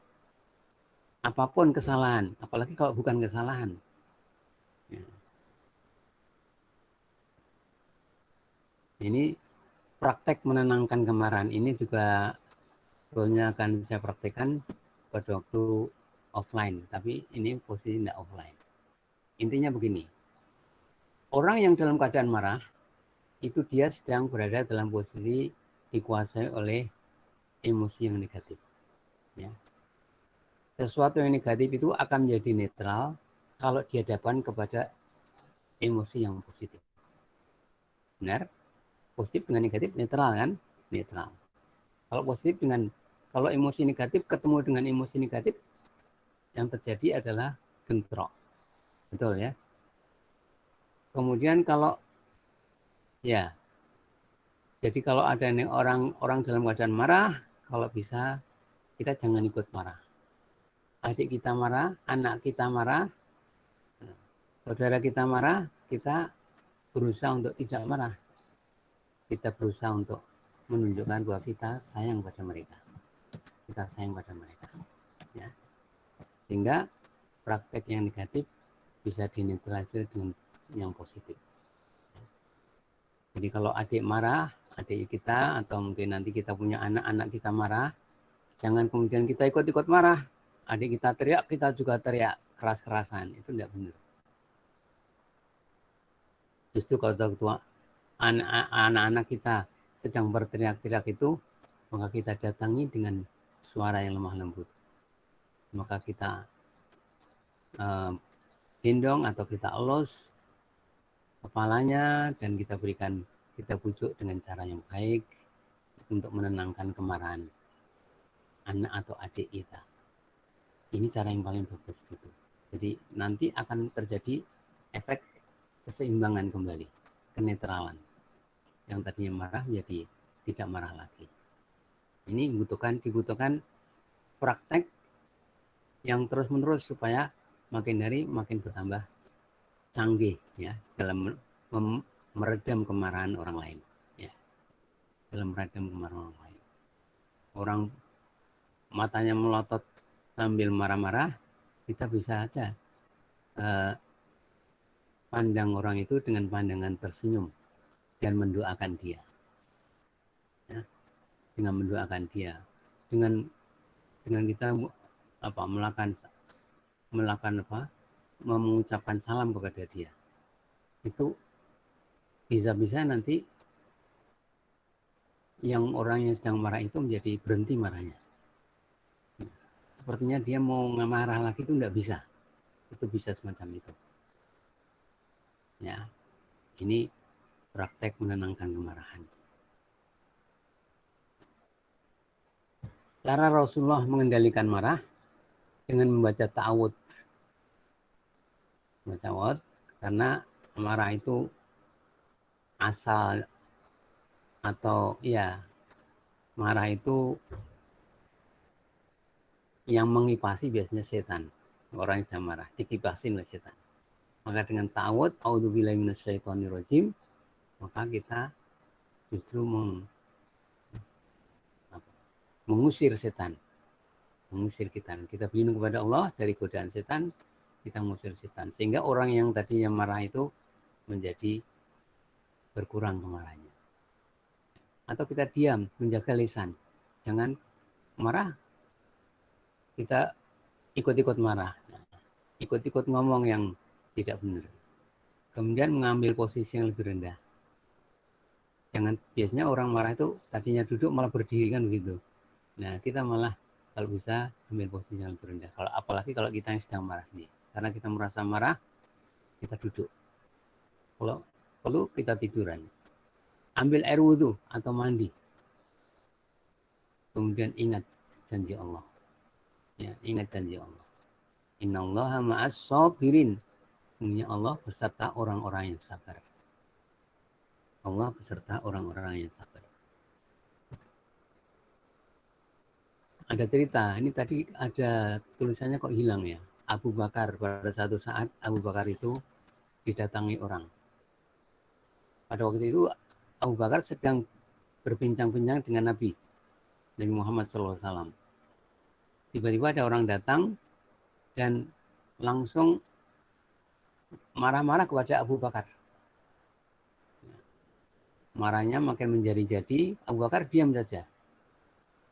Apapun kesalahan, apalagi kalau bukan kesalahan. Ya. Ini praktek menenangkan kemarahan ini juga sebetulnya akan saya praktekkan pada waktu offline, tapi ini posisi tidak offline. Intinya begini, orang yang dalam keadaan marah, itu dia sedang berada dalam posisi dikuasai oleh emosi yang negatif. Ya. Sesuatu yang negatif itu akan menjadi netral kalau dihadapkan kepada emosi yang positif. Benar? Positif dengan negatif netral kan? Netral. Kalau emosi negatif ketemu dengan emosi negatif, yang terjadi adalah bentrok. Betul ya? Kemudian kalau ya, jadi kalau ada orang dalam keadaan marah, kalau bisa kita jangan ikut marah. Adik kita marah, anak kita marah, saudara kita marah, kita berusaha untuk tidak marah. Kita berusaha untuk menunjukkan bahwa kita sayang pada mereka. Kita sayang pada mereka. Ya. Sehingga praktek yang negatif bisa dinetralisir dengan yang positif. Jadi kalau adik marah, adik kita atau mungkin nanti kita punya anak kita marah, jangan kemudian kita ikut-ikut marah. Adik kita teriak, kita juga teriak keras-kerasan. Itu tidak benar. Justru kalau anak-anak kita sedang berteriak-teriak itu, maka kita datangi dengan suara yang lemah lembut. Maka kita gendong atau kita elus kepalanya dan kita bujuk dengan cara yang baik untuk menenangkan kemarahan anak atau adik kita. Ini cara yang paling bagus gitu. Jadi nanti akan terjadi efek keseimbangan kembali, kenetralan. Yang tadinya marah menjadi tidak marah lagi. Ini dibutuhkan praktek yang terus-menerus supaya makin hari makin bertambah canggih ya dalam meredam kemarahan orang lain. Ya. Dalam meredam kemarahan orang lain. Orang matanya melotot sambil marah-marah, kita bisa saja pandang orang itu dengan pandangan tersenyum dan mendoakan dia. Ya. Dengan mendoakan dia. Dengan kita mengucapkan salam kepada dia. Itu bisa-bisa nanti yang orang yang sedang marah itu menjadi berhenti marahnya. Sepertinya dia mau marah lagi itu tidak bisa. Itu bisa semacam itu. Ya, ini praktek menenangkan kemarahan. Cara Rasulullah mengendalikan marah dengan membaca ta'awud. Membaca ta'awud karena marah itu asal atau ya marah itu yang mengipasi biasanya setan. Orang yang marah dikipasin oleh setan. Maka dengan ta'awud, a'udzubillahi minasyaitonirrajim, maka kita justru mengusir setan. Mengusir kita. Kita berlindung kepada Allah dari godaan setan, kita mengusir setan. Sehingga orang yang tadinya marah itu menjadi berkurang kemarahannya. Atau kita diam, menjaga lisan. Jangan marah, kita ikut-ikut marah. Ikut-ikut ngomong yang tidak benar. Kemudian mengambil posisi yang lebih rendah. Jangan, biasanya orang marah itu tadinya duduk malah berdiri kan begitu. Nah, kita malah kalau bisa ambil posisi yang lebih rendah. Apalagi kalau kita yang sedang marah nih. Karena kita merasa marah, kita duduk. Kalau perlu kita tiduran. Ambil air wudhu atau mandi. Kemudian ingat janji Allah. Ya, ingat janji Allah. Innallaha ma'as sabirin. Sesungguhnya Allah beserta orang-orang yang sabar. Allah beserta orang-orang yang sabar. Ada cerita, ini tadi ada tulisannya kok hilang ya. Abu Bakar, pada satu saat Abu Bakar itu didatangi orang. Pada waktu itu Abu Bakar sedang berbincang-bincang dengan Nabi Muhammad SAW. Tiba-tiba ada orang datang dan langsung marah-marah kepada Abu Bakar. Marahnya makin menjadi-jadi, Abu Bakar diam saja.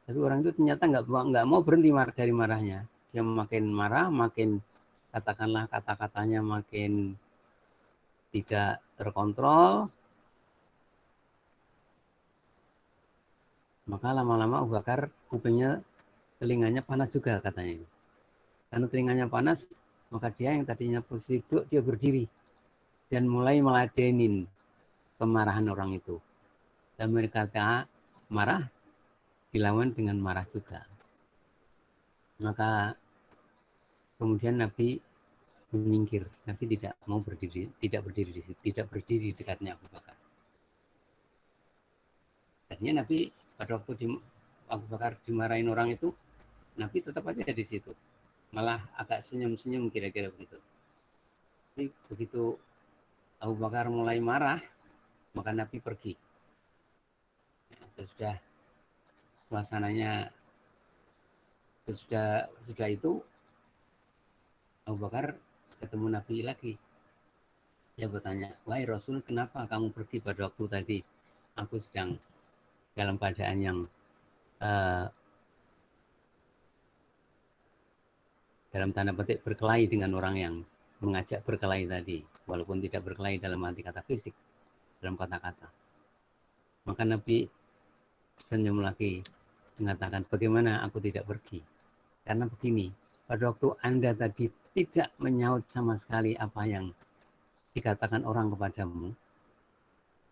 Tapi orang itu ternyata nggak mau berhenti dari marahnya. Dia makin marah, makin katakanlah kata-katanya makin tidak terkontrol. Maka lama-lama Abu Bakar telinganya panas juga katanya. Karena telinganya panas, maka dia yang tadinya posisi duduk, dia berdiri. Dan mulai meladenin kemarahan orang itu. Dan mereka marah, dilawan dengan marah juga. Maka kemudian Nabi menyingkir. Nabi tidak mau berdiri, tidak berdiri di dekatnya Abu Bakar. Akhirnya Nabi pada waktu Abu Bakar dimarahin orang itu, Nabi tetap aja di situ. Malah agak senyum-senyum kira-kira begitu. Tapi begitu Abu Bakar mulai marah, maka Nabi pergi. Sesudah suasananya, sesudah itu Abu Bakar ketemu Nabi lagi. Dia bertanya, wahai Rasul, kenapa kamu pergi pada waktu tadi? Aku sedang dalam keadaan yang dalam tanda petik berkelahi dengan orang yang mengajak berkelahi tadi, walaupun tidak berkelahi dalam arti kata fisik, dalam kata-kata. Maka Nabi senyum lagi, mengatakan, bagaimana aku tidak pergi? Karena begini, pada waktu Anda tadi tidak menyaut sama sekali apa yang dikatakan orang kepadamu,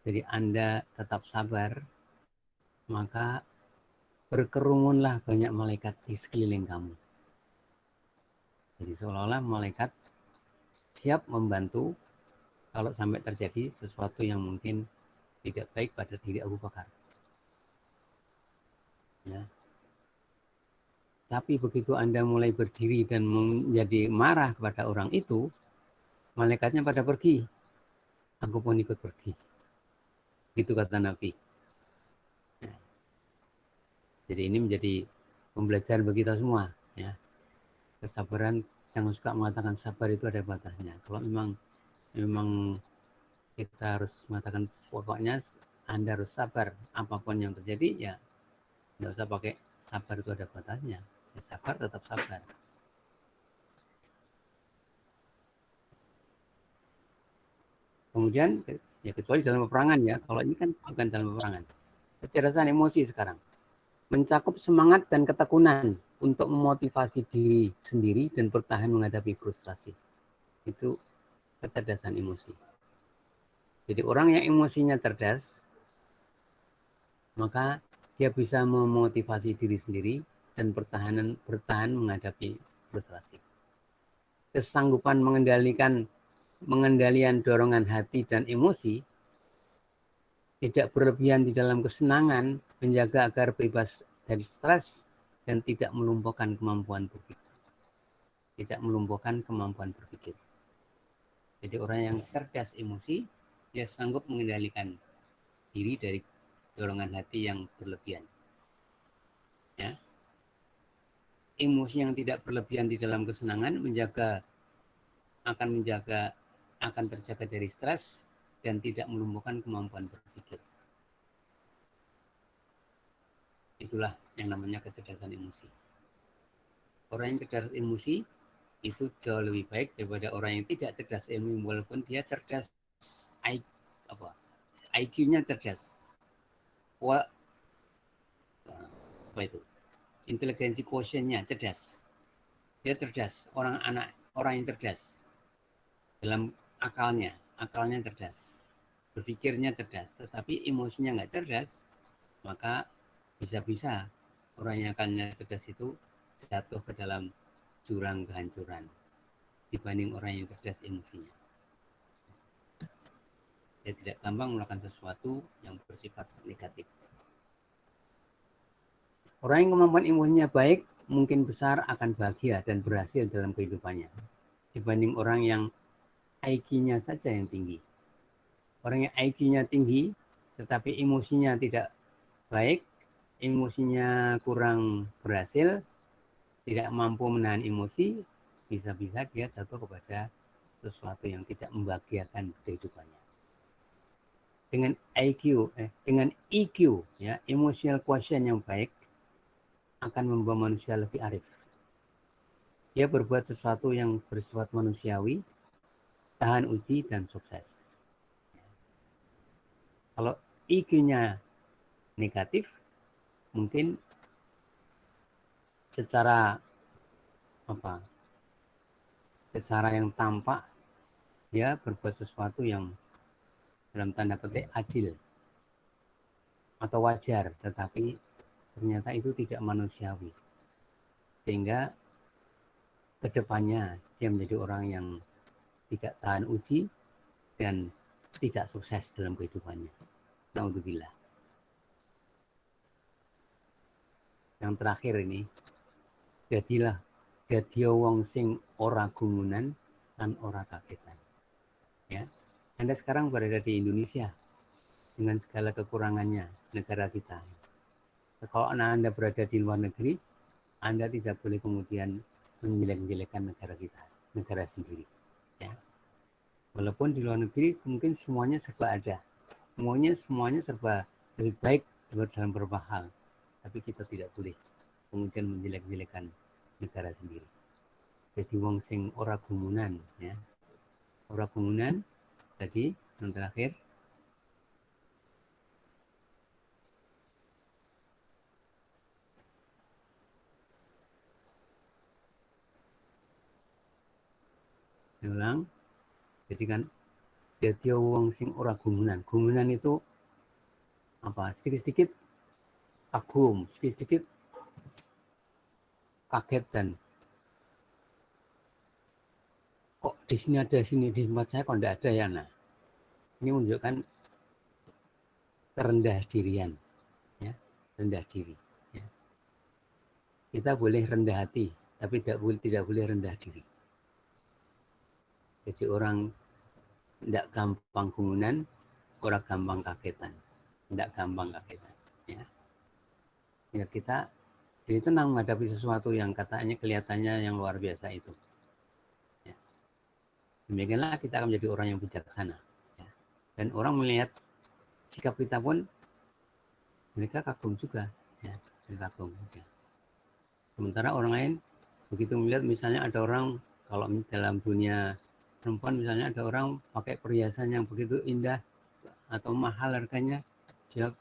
jadi Anda tetap sabar, maka berkerumunlah banyak malaikat di sekeliling kamu. Jadi seolah-olah malaikat siap membantu kalau sampai terjadi sesuatu yang mungkin tidak baik pada diri Abu Bakar. Ya. Tapi begitu Anda mulai berdiri dan menjadi marah kepada orang itu, malaikatnya pada pergi. Aku pun ikut pergi. Itu kata Nabi. Ya. Jadi ini menjadi pembelajaran bagi kita semua. Ya. Kesabaran, jangan suka mengatakan sabar itu ada batasnya. Kalau memang kita harus mengatakan pokoknya Anda harus sabar. Apapun yang terjadi, ya tidak usah pakai sabar itu ada batasnya. Ya, sabar tetap sabar. Kemudian, ya kecuali dalam peperangan ya. Kalau ini kan bukan dalam peperangan. Kecerdasan emosi sekarang. Mencakup semangat dan ketekunan untuk memotivasi diri sendiri dan bertahan menghadapi frustrasi. Itu kecerdasan emosi. Jadi orang yang emosinya cerdas, maka dia bisa memotivasi diri sendiri dan bertahan menghadapi frustrasi. Kesanggupan mengendalikan dorongan hati dan emosi, tidak berlebihan di dalam kesenangan, menjaga agar bebas dari stres, dan tidak melumpuhkan kemampuan berpikir. Tidak melumpuhkan kemampuan berpikir. Jadi orang yang cerdas emosi, dia sanggup mengendalikan diri dari dorongan hati yang berlebihan. Ya. Emosi yang tidak berlebihan di dalam kesenangan akan terjaga dari stres dan tidak melumpuhkan kemampuan berpikir. Itulah yang namanya kecerdasan emosi. Orang yang cerdas emosi itu jauh lebih baik daripada orang yang tidak cerdas emosi, walaupun dia cerdas IQ-nya cerdas. Apa itu? Inteligensi quotient-nya cerdas. Dia cerdas, orang yang cerdas dalam akalnya cerdas, berpikirnya cerdas, tetapi emosinya nggak cerdas, maka bisa-bisa orang yang akalnya cerdas itu jatuh ke dalam jurang kehancuran dibanding orang yang cerdas emosinya. Dia tidak gampang melakukan sesuatu yang bersifat negatif. Orang yang kemampuan emosinya baik mungkin besar akan bahagia dan berhasil dalam kehidupannya dibanding orang yang IQ-nya saja yang tinggi. Orang yang IQ-nya tinggi tetapi emosinya tidak baik, emosinya kurang berhasil, tidak mampu menahan emosi, bisa-bisa dia jatuh kepada sesuatu yang tidak membahagiakan kehidupannya. Dengan dengan EQ, ya, emotional quotient yang baik, akan membawa manusia lebih arif. Dia berbuat sesuatu yang bersifat manusiawi, tahan uji, dan sukses. Kalau EQ-nya negatif, mungkin secara yang tampak dia berbuat sesuatu yang dalam tanda petik adil atau wajar, tetapi ternyata itu tidak manusiawi, sehingga kedepannya dia menjadi orang yang tidak tahan uji dan tidak sukses dalam kehidupannya. Naudzubillah. Yang terakhir ini, jadi wong sing ora gumunan lan ora kagetan. Ya, Anda sekarang berada di Indonesia dengan segala kekurangannya negara kita. Kalau Anda berada di luar negeri, Anda tidak boleh kemudian menjelek-jelekan negara kita, negara sendiri. Ya. Walaupun di luar negeri mungkin semuanya serba ada, semuanya serba lebih baik dalam beberapa hal, tapi kita tidak boleh kemudian menjelek-jelekan negara sendiri. Jadi wong sing ora gumunan, ya. Ora gumunan tadi yang terakhir. Ulang. Jadi kan jadi wong sing ora gumunan. Gumunan itu apa? Sedikit-sedikit kagum, sedikit-sedikit kaget dan kok di sini ada, di tempat saya kok tidak ada ya. Nah, ini menunjukkan kerendah dirian, ya, rendah diri. Ya. Kita boleh rendah hati, tapi tidak boleh rendah diri. Jadi orang tidak gampang gumunan, orang gampang kagetan, tidak gampang kagetan. Ya kita jadi tenang menghadapi sesuatu yang katanya kelihatannya yang luar biasa itu. Ya. Demikianlah kita akan menjadi orang yang bijaksana. Ya. Dan orang melihat sikap kita pun mereka kagum juga. Ya. Kagum. Ya. Sementara orang lain begitu melihat misalnya ada orang, kalau dalam dunia perempuan misalnya ada orang pakai perhiasan yang begitu indah atau mahal harganya, dia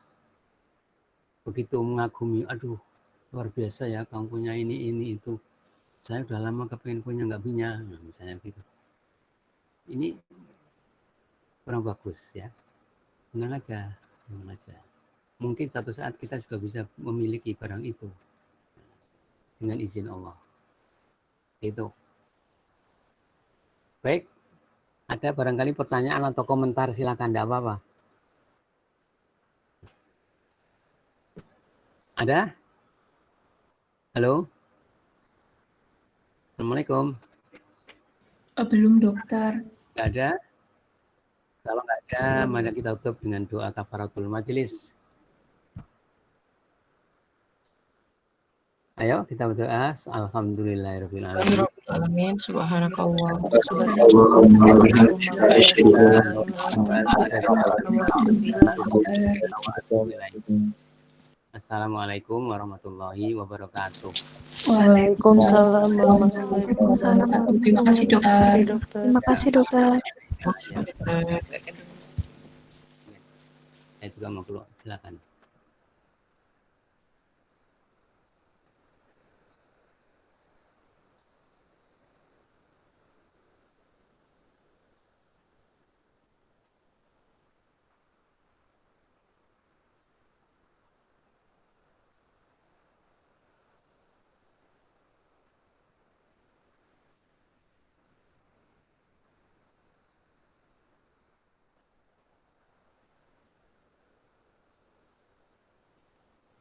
begitu mengagumi, aduh luar biasa ya kamu punya ini itu, saya udah lama kepengen punya nggak punya, nah, misalnya gitu. Ini kurang bagus ya. Tenang aja. Mungkin satu saat kita juga bisa memiliki barang itu dengan izin Allah. Itu. Baik, ada barangkali pertanyaan atau komentar, silakan, tidak apa-apa. Ada? Halo? Assalamualaikum. Belum dokter. Nggak ada? Kalau nggak ada, mari kita tutup dengan doa kafaratul majelis. Ayo kita berdoa. Alhamdulillahirabbil alamin. Alamin. Subhanakallah. Assalamualaikum warahmatullahi wabarakatuh. Waalaikumsalam warahmatullahi wabarakatuh. Terima kasih dokter. Terima kasih dokter. Saya juga mau keluar, silakan.